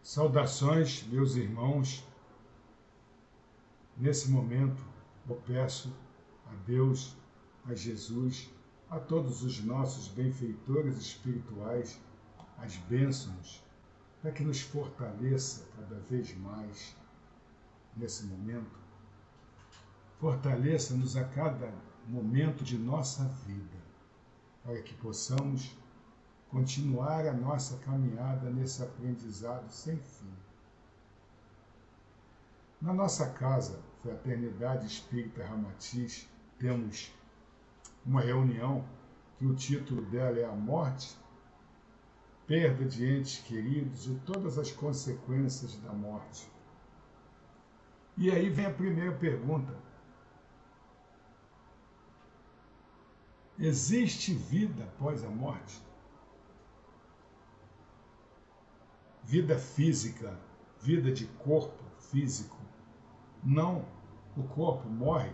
Saudações, meus irmãos. Nesse momento, eu peço a Deus, a Jesus, a todos os nossos benfeitores espirituais, as bênçãos, para que nos fortaleça cada vez mais nesse momento. Fortaleça-nos a cada momento de nossa vida, para que possamos continuar a nossa caminhada nesse aprendizado sem fim. Na nossa casa, Fraternidade Espírita Ramatiz, temos uma reunião que o título dela é A Morte, Perda de Entes Queridos e Todas as Consequências da Morte. E aí vem a primeira pergunta. Existe vida após a morte? Vida física, vida de corpo físico. Não, o corpo morre,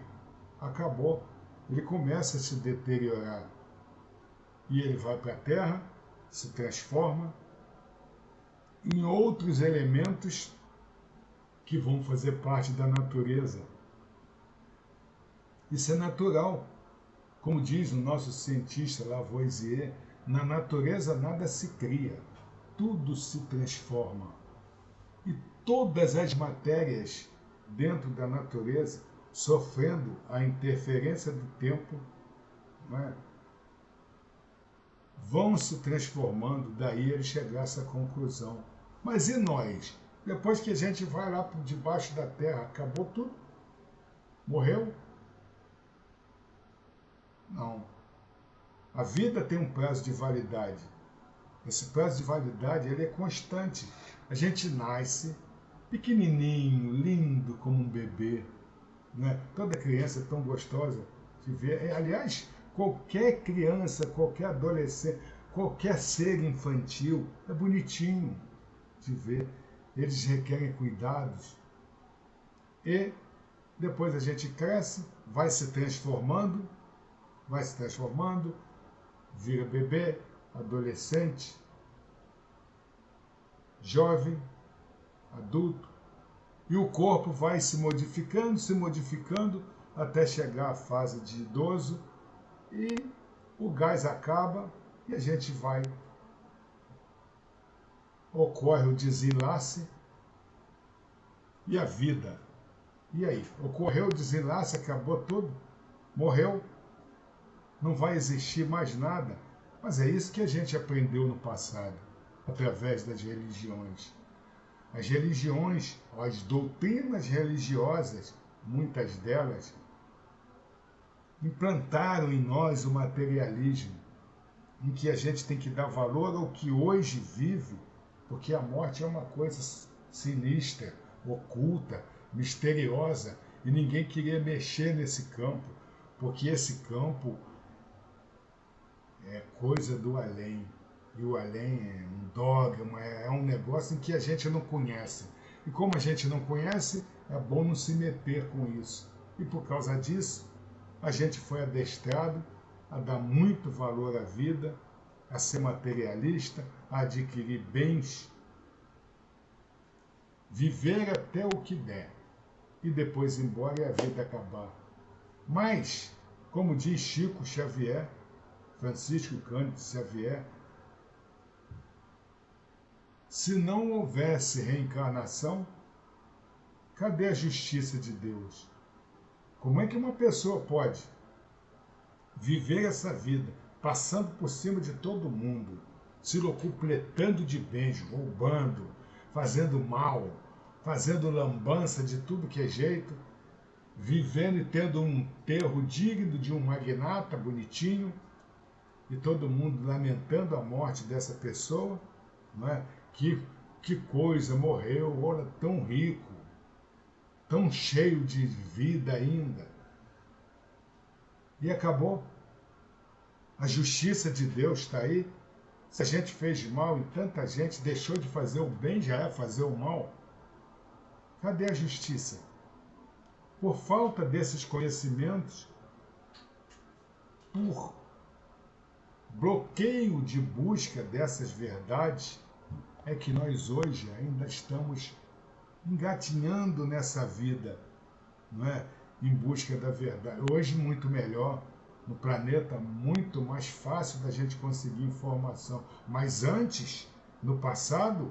acabou, ele começa a se deteriorar. E ele vai para a terra, se transforma em outros elementos que vão fazer parte da natureza. Isso é natural. Como diz o nosso cientista Lavoisier, na natureza nada se cria, tudo se transforma. E todas as matérias dentro da natureza, sofrendo a interferência do tempo, vão se transformando, daí ele chegar a essa conclusão. Mas e nós? Depois que a gente vai lá por debaixo da terra, acabou tudo? Morreu? Não. A vida tem um prazo de validade. Esse prazo de validade ele é constante. A gente nasce pequenininho, lindo como um bebê. Né? Toda criança é tão gostosa de ver. Aliás, qualquer criança, qualquer adolescente, qualquer ser infantil é bonitinho de ver. Eles requerem cuidados. E depois a gente cresce, vai se transformando, vira bebê, adolescente, jovem, adulto, e o corpo vai se modificando, até chegar à fase de idoso, e o gás acaba, e a gente vai, ocorre o desenlace, e a vida. E aí? Ocorreu o desenlace, acabou tudo, morreu, não vai existir mais nada. Mas é isso que a gente aprendeu no passado, através das religiões. As religiões, as doutrinas religiosas, muitas delas, implantaram em nós o materialismo, em que a gente tem que dar valor ao que hoje vive, porque a morte é uma coisa sinistra, oculta, misteriosa, e ninguém queria mexer nesse campo, porque esse campo é coisa do além. E o além é um dogma, é um negócio em que a gente não conhece. E como a gente não conhece, é bom não se meter com isso. E por causa disso, a gente foi adestrado a dar muito valor à vida, a ser materialista, a adquirir bens, viver até o que der, e depois ir embora e a vida acabar. Mas, como diz Chico Xavier, Francisco Cândido Xavier, se não houvesse reencarnação, cadê a justiça de Deus? Como é que uma pessoa pode viver essa vida, passando por cima de todo mundo, se locupletando de bens, roubando, fazendo mal, fazendo lambança de tudo que é jeito, vivendo e tendo um enterro digno de um magnata bonitinho, e todo mundo lamentando a morte dessa pessoa, não é? Que coisa, morreu, olha, tão rico, tão cheio de vida ainda. E acabou. A justiça de Deus está aí. Se a gente fez mal e tanta gente deixou de fazer o bem, já é fazer o mal. Cadê a justiça? Por falta desses conhecimentos, por bloqueio de busca dessas verdades, é que nós hoje ainda estamos engatinhando nessa vida, não é? Em busca da verdade. Hoje muito melhor, no planeta muito mais fácil da gente conseguir informação. Mas antes, no passado,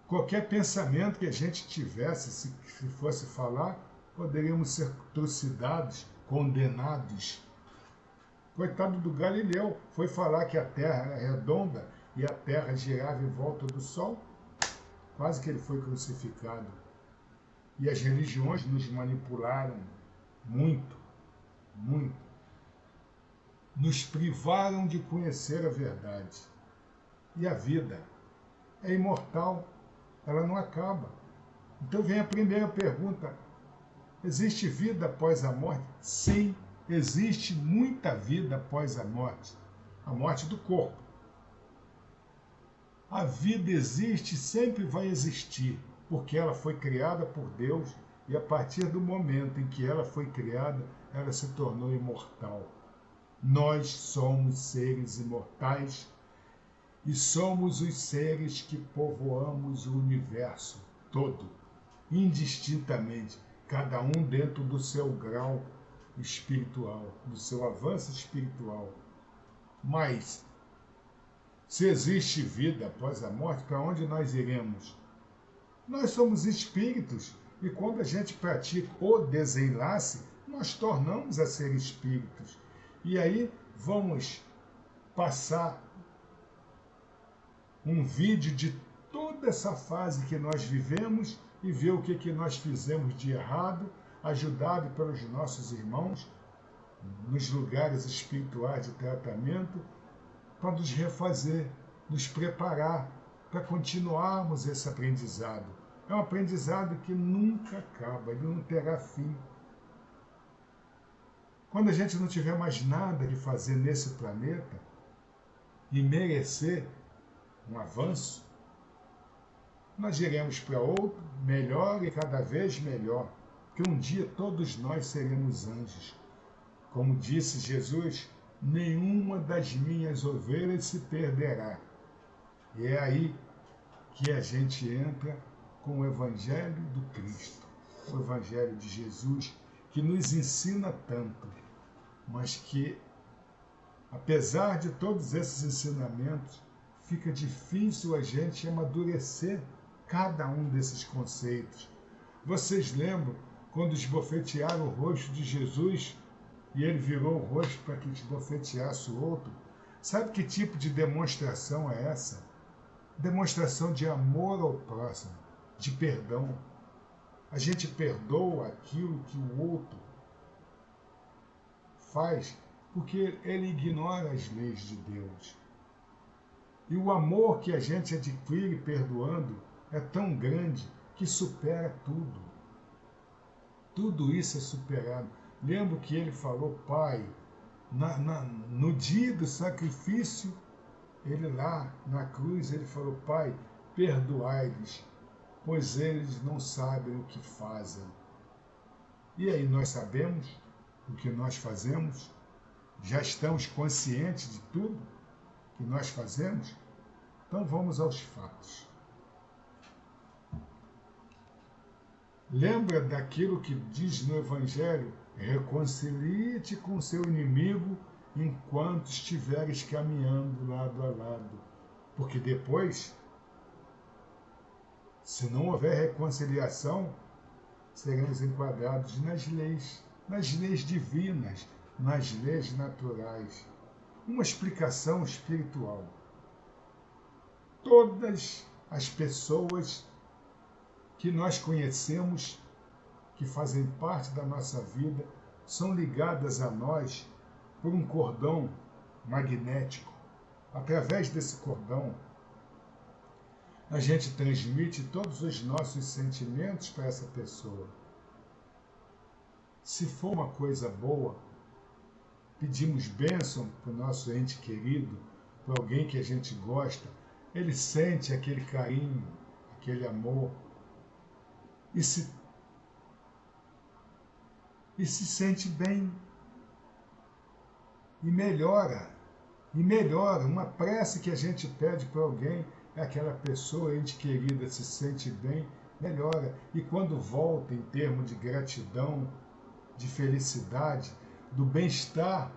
qualquer pensamento que a gente tivesse, se fosse falar, poderíamos ser trucidados, condenados. Coitado do Galileu, foi falar que a Terra era redonda e a Terra girava em volta do Sol, quase que ele foi crucificado. E as religiões nos manipularam muito, muito. Nos privaram de conhecer a verdade. E a vida é imortal, ela não acaba. Então vem a primeira pergunta: existe vida após a morte? Sim, existe muita vida após a morte do corpo. A vida existe e sempre vai existir, porque ela foi criada por Deus e a partir do momento em que ela foi criada, ela se tornou imortal. Nós somos seres imortais e somos os seres que povoamos o universo todo, indistintamente, cada um dentro do seu grau espiritual, do seu avanço espiritual. Mas, se existe vida após a morte, para onde nós iremos? Nós somos espíritos e quando a gente pratica o desenlace, nós tornamos a ser espíritos. E aí vamos passar um vídeo de toda essa fase que nós vivemos e ver o que nós fizemos de errado, ajudado pelos nossos irmãos nos lugares espirituais de tratamento, para nos refazer, nos preparar para continuarmos esse aprendizado. É um aprendizado que nunca acaba, ele não terá fim. Quando a gente não tiver mais nada de fazer nesse planeta e merecer um avanço, nós iremos para outro, melhor e cada vez melhor, que um dia todos nós seremos anjos. Como disse Jesus, nenhuma das minhas ovelhas se perderá. E é aí que a gente entra com o Evangelho do Cristo, o Evangelho de Jesus, que nos ensina tanto, mas que, apesar de todos esses ensinamentos, fica difícil a gente amadurecer cada um desses conceitos. Vocês lembram quando esbofetearam o rosto de Jesus e ele virou o rosto para que esbofeteasse o outro? Sabe que tipo de demonstração é essa? Demonstração de amor ao próximo, de perdão. A gente perdoa aquilo que o outro faz porque ele ignora as leis de Deus. E o amor que a gente adquire perdoando é tão grande que supera tudo. Tudo isso é superado. Lembro que ele falou, Pai, no dia do sacrifício, ele lá na cruz, ele falou, Pai, perdoai-lhes, pois eles não sabem o que fazem. E aí nós sabemos o que nós fazemos? Já estamos conscientes de tudo que nós fazemos? Então vamos aos fatos. Lembra daquilo que diz no Evangelho? Reconcilie-te com seu inimigo enquanto estiveres caminhando lado a lado. Porque depois, se não houver reconciliação, seremos enquadrados nas leis divinas, nas leis naturais. Uma explicação espiritual. Todas as pessoas que nós conhecemos, que fazem parte da nossa vida, são ligadas a nós por um cordão magnético. Através desse cordão, a gente transmite todos os nossos sentimentos para essa pessoa. Se for uma coisa boa, pedimos bênção para o nosso ente querido, para alguém que a gente gosta, ele sente aquele carinho, aquele amor, e se sente bem, e melhora. Uma prece que a gente pede para alguém, aquela pessoa ente querida se sente bem, melhora. E quando volta em termos de gratidão, de felicidade, do bem-estar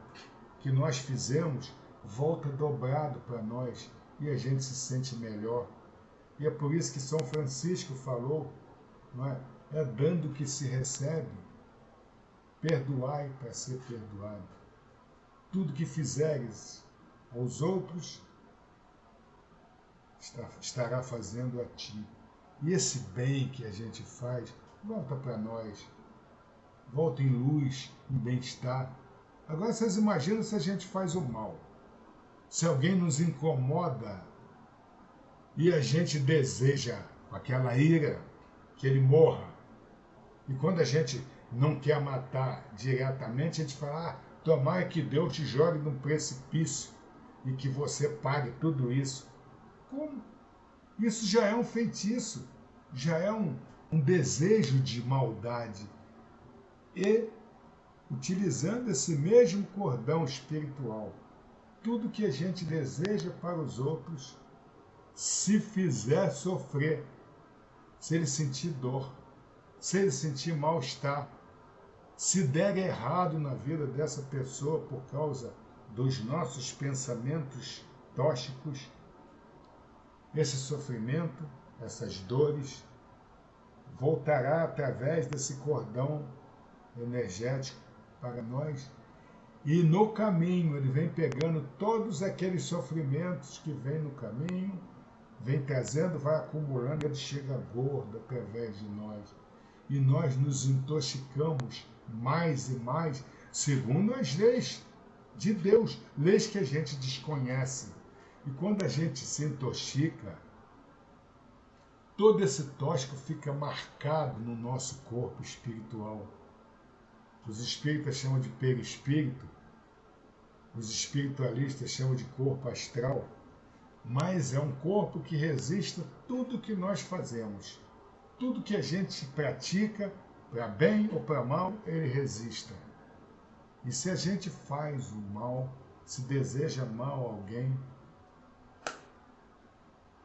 que nós fizemos, volta dobrado para nós e a gente se sente melhor. E é por isso que São Francisco falou, não é? É dando que se recebe, perdoai para ser perdoado. Tudo que fizeres aos outros, estará fazendo a ti. E esse bem que a gente faz, volta para nós, volta em luz, em bem-estar. Agora vocês imaginam se a gente faz o mal. Se alguém nos incomoda e a gente deseja, com aquela ira, que ele morra. E quando a gente não quer matar diretamente, a gente fala, tomara que Deus te jogue num precipício e que você pague tudo isso. Como? Isso já é um feitiço, já é um desejo de maldade. E, utilizando esse mesmo cordão espiritual, tudo que a gente deseja para os outros, se fizer sofrer, se ele sentir dor, se ele sentir mal-estar, se der errado na vida dessa pessoa por causa dos nossos pensamentos tóxicos, esse sofrimento, essas dores, voltará através desse cordão energético para nós. E no caminho ele vem pegando todos aqueles sofrimentos que vem no caminho, vem trazendo, vai acumulando, ele chega gordo através de nós. E nós nos intoxicamos mais e mais, segundo as leis de Deus, leis que a gente desconhece. E quando a gente se intoxica, todo esse tóxico fica marcado no nosso corpo espiritual. Os espíritas chamam de perispírito, os espiritualistas chamam de corpo astral, mas é um corpo que resiste a tudo que nós fazemos. Tudo que a gente pratica, para bem ou para mal, ele resiste. E se a gente faz o mal, se deseja mal a alguém,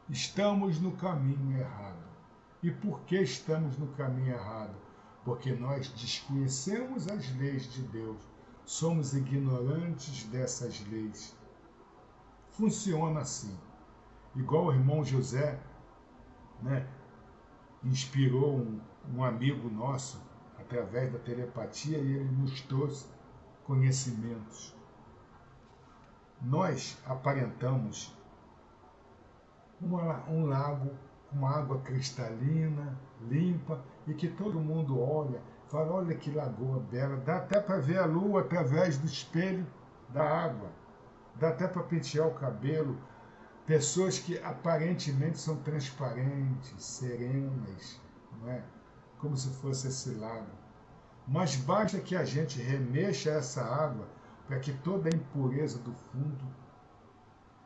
estamos no caminho errado. E por que estamos no caminho errado? Porque nós desconhecemos as leis de Deus, somos ignorantes dessas leis. Funciona assim. Igual o irmão José, né, inspirou um amigo nosso através da telepatia e ele nos trouxe conhecimentos. Nós aparentamos um lago com uma água cristalina, limpa, e que todo mundo olha, fala, olha que lagoa bela, dá até para ver a lua através do espelho da água, dá até para pentear o cabelo. Pessoas que aparentemente são transparentes, serenas, não é? Como se fosse esse lago. Mas basta que a gente remexa essa água para que toda a impureza do fundo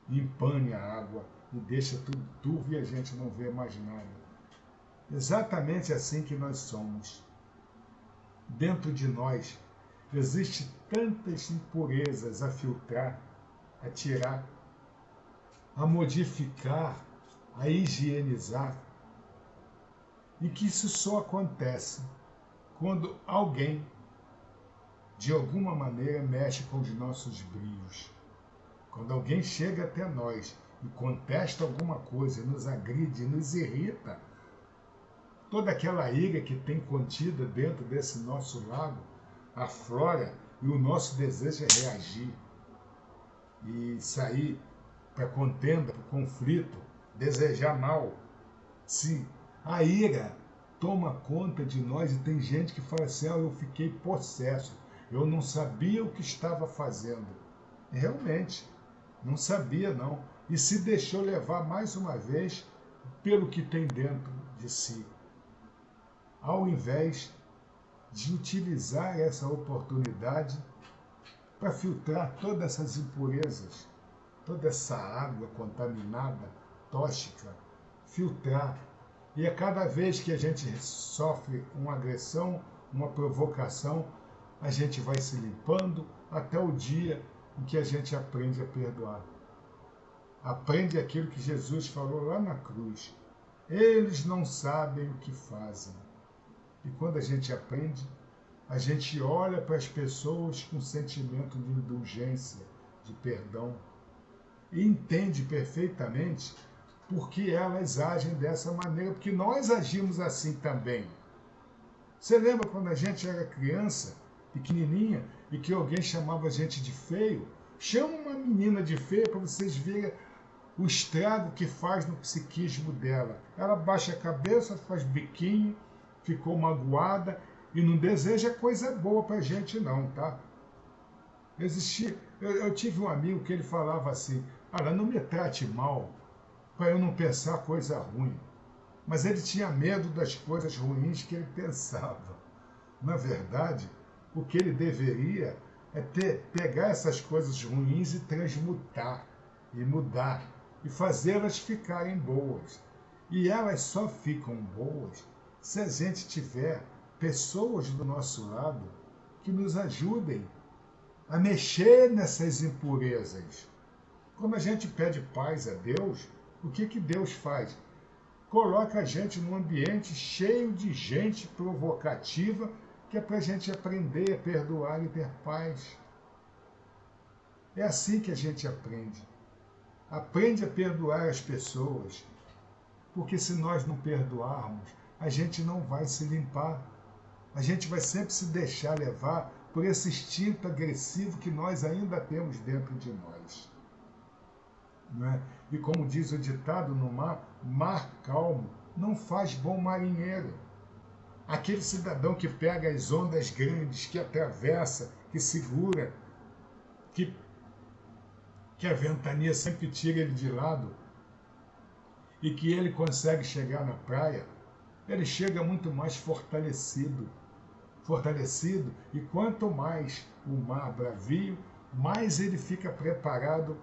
empane a água e deixa tudo turvo e a gente não vê mais nada. Exatamente assim que nós somos. Dentro de nós existem tantas impurezas a filtrar, a tirar, a modificar, a higienizar, e que isso só acontece quando alguém, de alguma maneira, mexe com os nossos brios. Quando alguém chega até nós e contesta alguma coisa, nos agride, nos irrita, toda aquela ira que tem contida dentro desse nosso lago aflora e o nosso desejo é reagir e sair para contenda, para conflito, desejar mal. Se a ira toma conta de nós e tem gente que fala assim, eu fiquei possesso, eu não sabia o que estava fazendo. E realmente, não sabia não. E se deixou levar mais uma vez pelo que tem dentro de si. Ao invés de utilizar essa oportunidade para filtrar todas essas impurezas, toda essa água contaminada, tóxica, filtrar. E a cada vez que a gente sofre uma agressão, uma provocação, a gente vai se limpando até o dia em que a gente aprende a perdoar. aprende aquilo que Jesus falou lá na cruz. Eles não sabem o que fazem. E quando a gente aprende, a gente olha para as pessoas com sentimento de indulgência, de perdão, e entende perfeitamente por que elas agem dessa maneira, porque nós agimos assim também. Você lembra quando a gente era criança, pequenininha, e que alguém chamava a gente de feio? Chama uma menina de feia para vocês verem o estrago que faz no psiquismo dela. Ela baixa a cabeça, faz biquinho, ficou magoada e não deseja coisa boa para a gente não, tá? Eu tive um amigo que ele falava assim, olha, não me trate mal para eu não pensar coisa ruim. Mas ele tinha medo das coisas ruins que ele pensava. Na verdade, o que ele deveria é pegar essas coisas ruins e transmutar, e mudar, e fazê-las ficarem boas. E elas só ficam boas se a gente tiver pessoas do nosso lado que nos ajudem a mexer nessas impurezas. Quando a gente pede paz a Deus, o que Deus faz? Coloca a gente num ambiente cheio de gente provocativa, que é para a gente aprender a perdoar e ter paz. É assim que a gente aprende. Aprende a perdoar as pessoas, porque se nós não perdoarmos, a gente não vai se limpar. A gente vai sempre se deixar levar por esse instinto agressivo que nós ainda temos dentro de nós. Não é? E como diz o ditado no mar calmo não faz bom marinheiro. Aquele cidadão que pega as ondas grandes, que atravessa, que segura, que a ventania sempre tira ele de lado e que ele consegue chegar na praia, ele chega muito mais fortalecido, e quanto mais o mar bravio, mais ele fica preparado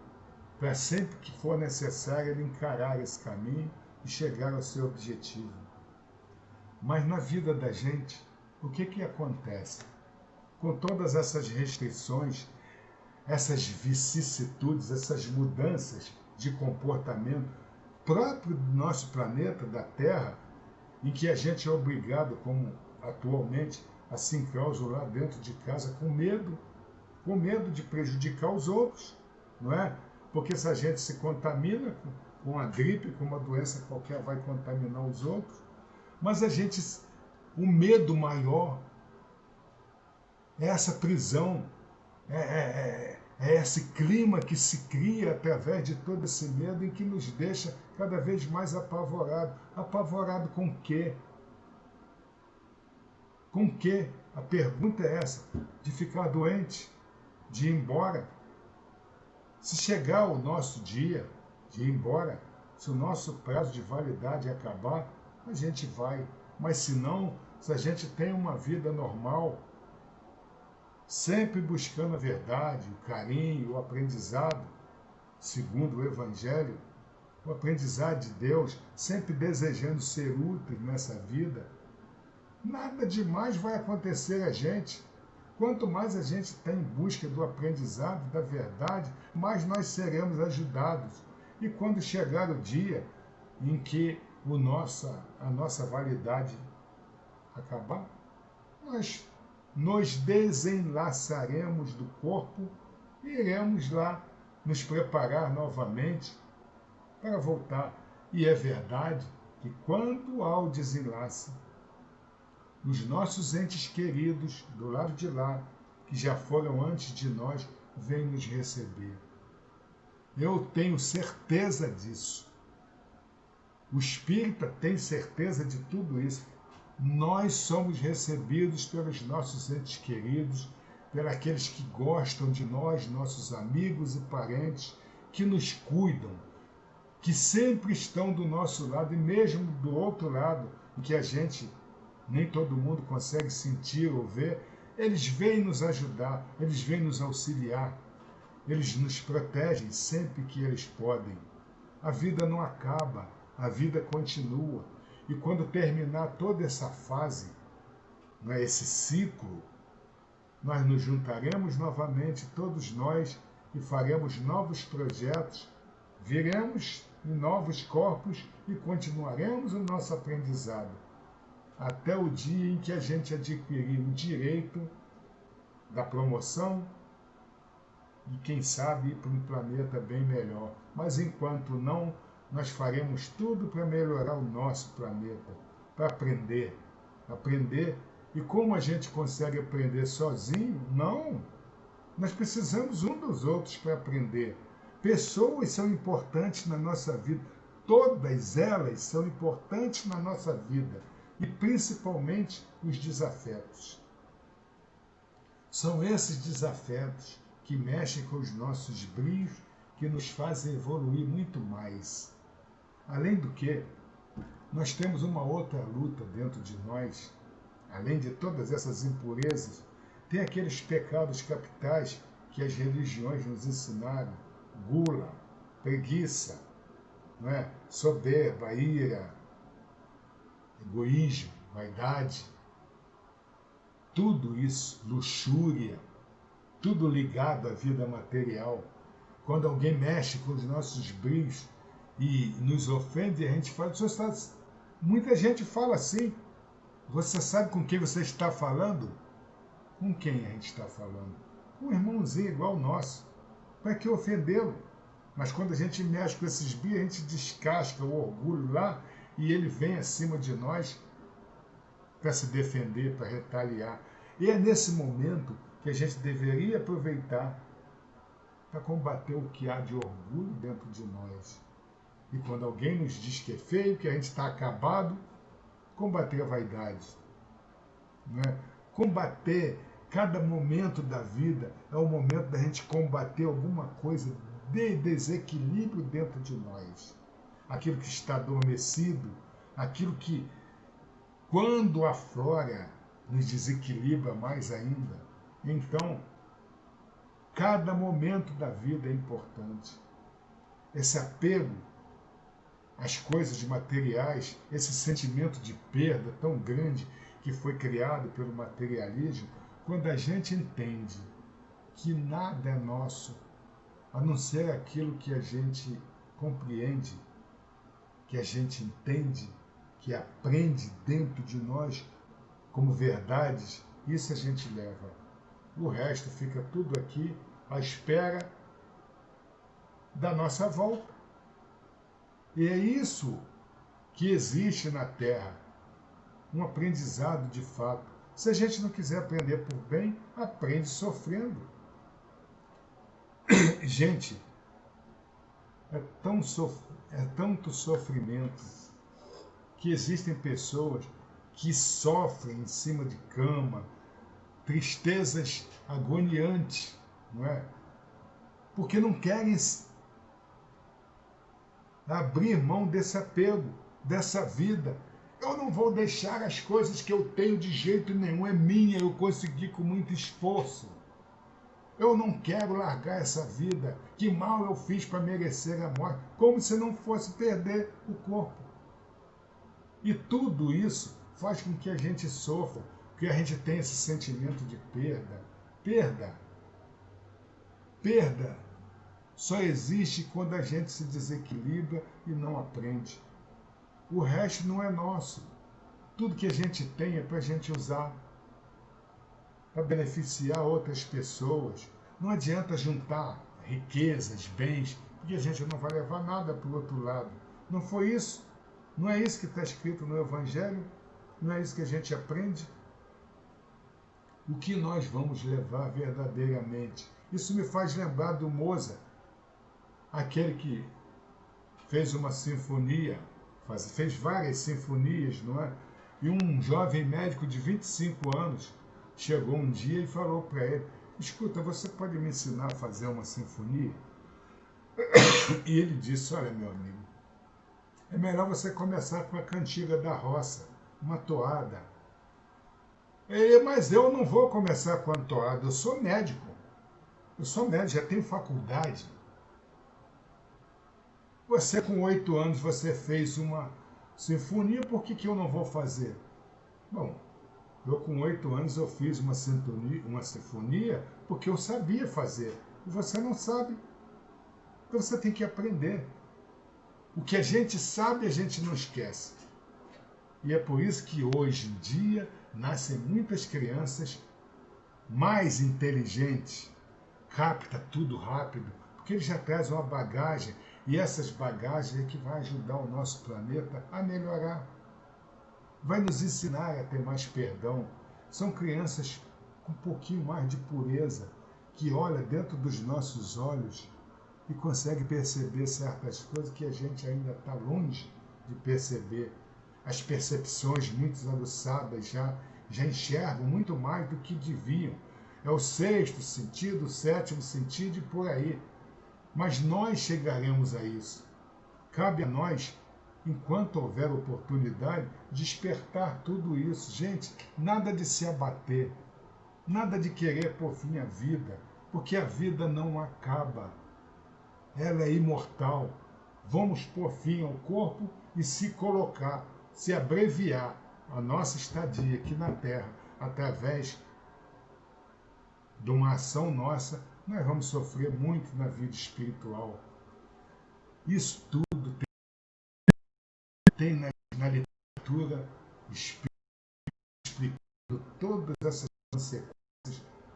para sempre que for necessário ele encarar esse caminho e chegar ao seu objetivo. Mas na vida da gente, o que acontece? Com todas essas restrições, essas vicissitudes, essas mudanças de comportamento próprio do nosso planeta, da Terra, em que a gente é obrigado, como atualmente, a se enclausurar dentro de casa com medo de prejudicar os outros, não é? Porque se a gente se contamina com a gripe, com uma doença qualquer, vai contaminar os outros. Mas o medo maior é essa prisão, é esse clima que se cria através de todo esse medo em que nos deixa cada vez mais apavorado. Apavorado com o quê? Com o quê? A pergunta é essa, de ficar doente, de ir embora. Se chegar o nosso dia de ir embora, se o nosso prazo de validade acabar, a gente vai. Mas se não, se a gente tem uma vida normal, sempre buscando a verdade, o carinho, o aprendizado, segundo o Evangelho, o aprendizado de Deus, sempre desejando ser útil nessa vida, nada demais vai acontecer a gente. Quanto mais a gente está em busca do aprendizado, da verdade, mais nós seremos ajudados. E quando chegar o dia em que a nossa validade acabar, nós nos desenlaçaremos do corpo e iremos lá nos preparar novamente para voltar. E é verdade que quando há o desenlace, os nossos entes queridos do lado de lá, que já foram antes de nós, vêm nos receber. Eu tenho certeza disso. O espírita tem certeza de tudo isso. Nós somos recebidos pelos nossos entes queridos, pelos aqueles que gostam de nós, nossos amigos e parentes, que nos cuidam, que sempre estão do nosso lado e mesmo do outro lado, em que a gente nem todo mundo consegue sentir ou ver, eles vêm nos ajudar, eles vêm nos auxiliar, eles nos protegem sempre que eles podem. A vida não acaba, a vida continua. E quando terminar toda essa fase, esse ciclo, nós nos juntaremos novamente, todos nós, e faremos novos projetos viremos em novos corpos e continuaremos o nosso aprendizado até o dia em que a gente adquirir o direito da promoção e, quem sabe, ir para um planeta bem melhor. Mas enquanto não, nós faremos tudo para melhorar o nosso planeta, para aprender. Aprender. E como a gente consegue aprender sozinho? Não. Nós precisamos um dos outros para aprender. Pessoas são importantes na nossa vida. Todas elas são importantes na nossa vida. E principalmente os desafetos. São esses desafetos que mexem com os nossos brios, que nos fazem evoluir muito mais. Além do que, nós temos uma outra luta dentro de nós, além de todas essas impurezas, tem aqueles pecados capitais que as religiões nos ensinaram: gula, preguiça, não é? Soberba, ira, egoísmo, vaidade. Tudo isso, luxúria, tudo ligado à vida material. Quando alguém mexe com os nossos brios e nos ofende, a gente fala, muita gente fala assim, você sabe com quem você está falando? Com quem a gente está falando? Com um irmãozinho igual o nosso. Para que ofendê-lo? Mas quando a gente mexe com esses brios, a gente descasca o orgulho lá e ele vem acima de nós para se defender, para retaliar. E é nesse momento que a gente deveria aproveitar para combater o que há de orgulho dentro de nós. E quando alguém nos diz que é feio, que a gente está acabado, combater a vaidade. Não é? Combater cada momento da vida é o momento da gente combater alguma coisa de desequilíbrio dentro de nós. Aquilo que está adormecido, aquilo que, quando aflora, nos desequilibra mais ainda. Então, cada momento da vida é importante. Esse apego às coisas materiais, esse sentimento de perda tão grande que foi criado pelo materialismo, quando a gente entende que nada é nosso, a não ser aquilo que a gente compreende, que a gente entende, que aprende dentro de nós como verdades, isso a gente leva. O resto fica tudo aqui à espera da nossa volta. E é isso que existe na Terra, um aprendizado de fato. Se a gente não quiser aprender por bem, aprende sofrendo. Gente, é tanto sofrimento que existem pessoas que sofrem em cima de cama, tristezas agoniantes, não é? Porque não querem abrir mão desse apego, dessa vida. Eu não vou deixar as coisas que eu tenho de jeito nenhum, é minha, eu consegui com muito esforço. Eu não quero largar essa vida. Que mal eu fiz para merecer a morte? Como se não fosse perder o corpo. E tudo isso faz com que a gente sofra, que a gente tenha esse sentimento de perda. Perda. Perda só existe quando a gente se desequilibra e não aprende. O resto não é nosso. Tudo que a gente tem é para a gente usar, para beneficiar outras pessoas. Não adianta juntar riquezas, bens, porque a gente não vai levar nada para o outro lado. Não foi isso? Não é isso que está escrito no Evangelho? Não é isso que a gente aprende? O que nós vamos levar verdadeiramente? Isso me faz lembrar do Mozart, aquele que fez uma sinfonia, fez várias sinfonias, não é? E um jovem médico de 25 anos chegou um dia e falou para ele: escuta, você pode me ensinar a fazer uma sinfonia? E ele disse: olha, meu amigo, é melhor você começar com a cantiga da roça, uma toada. Mas eu não vou começar com a toada, eu sou médico. Eu sou médico, já tenho faculdade. Você com 8 anos você fez uma sinfonia, por que eu não vou fazer? Bom, eu com 8 anos eu fiz uma sinfonia porque eu sabia fazer. E você não sabe. Então você tem que aprender. O que a gente sabe, a gente não esquece. E é por isso que hoje em dia nascem muitas crianças mais inteligentes, capta tudo rápido, porque eles já trazem uma bagagem, e essas bagagens é que vai ajudar o nosso planeta a melhorar. Vai nos ensinar a ter mais perdão. São crianças com um pouquinho mais de pureza, que olha dentro dos nossos olhos e consegue perceber certas coisas que a gente ainda está longe de perceber. As percepções muito aguçadas já enxergam muito mais do que deviam. É o sexto sentido, o sétimo sentido e por aí. Mas nós chegaremos a isso. Cabe a nós, enquanto houver oportunidade, despertar tudo isso. Gente, nada de se abater, nada de querer por fim a vida, porque a vida não acaba. Ela é imortal. Vamos pôr fim ao corpo e se colocar, se abreviar a nossa estadia aqui na Terra, através de uma ação nossa, nós vamos sofrer muito na vida espiritual. Isso tudo tem na literatura explicando todas essas consequências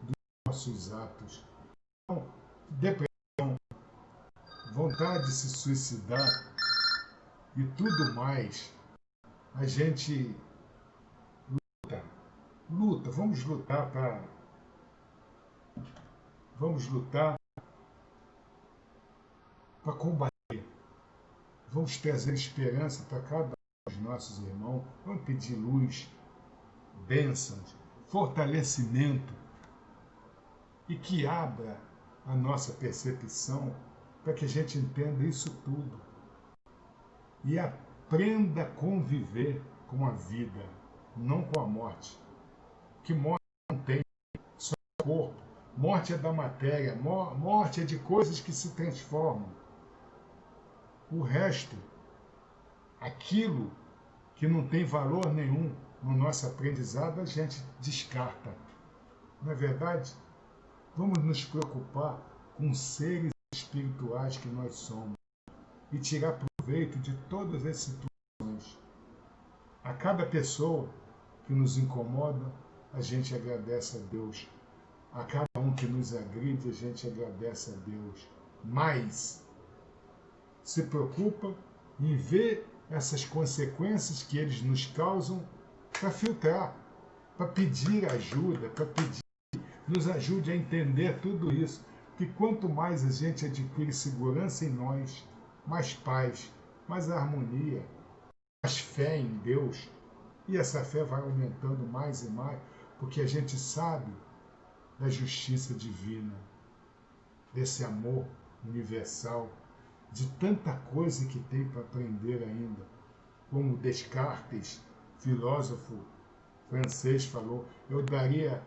dos nossos atos. Então, depressão, vontade de se suicidar e tudo mais, a gente luta, vamos lutar para combater, vamos trazer esperança para cada um dos nossos irmãos, vamos pedir luz, bênçãos, fortalecimento e que abra a nossa percepção para que a gente entenda isso tudo e aprenda a conviver com a vida, não com a morte. Que morte não tem, só o corpo. Morte é da matéria, morte é de coisas que se transformam. O resto, aquilo que não tem valor nenhum no nosso aprendizado, a gente descarta. Não é verdade? Vamos nos preocupar com os seres espirituais que nós somos e tirar proveito de todas as situações. A cada pessoa que nos incomoda, a gente agradece a Deus. A cada um que nos agride, a gente agradece a Deus. Mas se preocupa em ver essas consequências que eles nos causam para filtrar, para pedir ajuda, para pedir nos ajude a entender tudo isso. Que quanto mais a gente adquire segurança em nós, mais paz, mais harmonia, mais fé em Deus, e essa fé vai aumentando mais e mais, porque a gente sabe da justiça divina, desse amor universal, de tanta coisa que tem para aprender ainda. Como Descartes, filósofo francês, falou, eu daria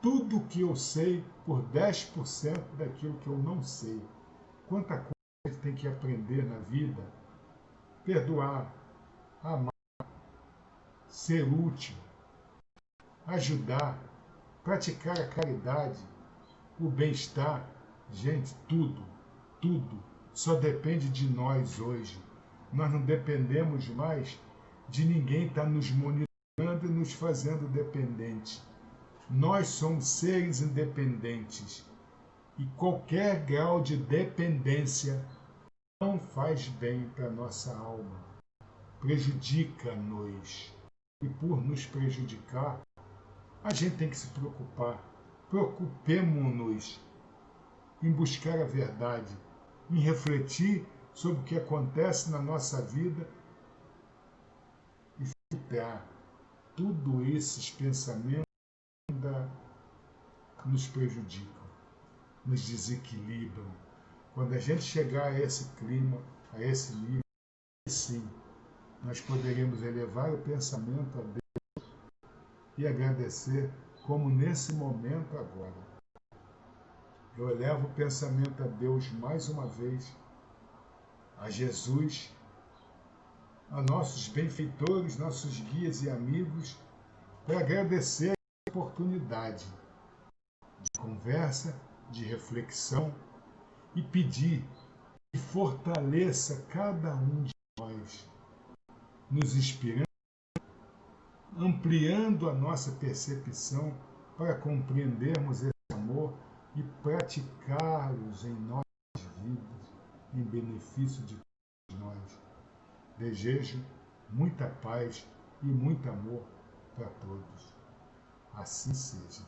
tudo o que eu sei por 10% daquilo que eu não sei. Quanta coisa a gente tem que aprender na vida. Perdoar, amar, ser útil, ajudar, praticar a caridade, o bem-estar. Gente, tudo só depende de nós hoje. Nós não dependemos mais de ninguém estar nos monitorando e nos fazendo dependentes. Nós somos seres independentes e qualquer grau de dependência não faz bem para a nossa alma, prejudica-nos. E por nos prejudicar, a gente tem que se preocupar. Preocupemo-nos em buscar a verdade, em refletir sobre o que acontece na nossa vida e filtrar todos esses pensamentos ainda nos prejudicam, nos desequilibram. Quando a gente chegar a esse clima, a esse nível, sim, nós poderemos elevar o pensamento a Deus e agradecer, como nesse momento agora. Eu elevo o pensamento a Deus mais uma vez, a Jesus, a nossos benfeitores, nossos guias e amigos, para agradecer a oportunidade de conversa, de reflexão e pedir e fortaleça cada um de nós, nos inspirando, ampliando a nossa percepção para compreendermos esse amor e praticá-los em nossas vidas, em benefício de todos nós. Desejo muita paz e muito amor para todos. Assim seja.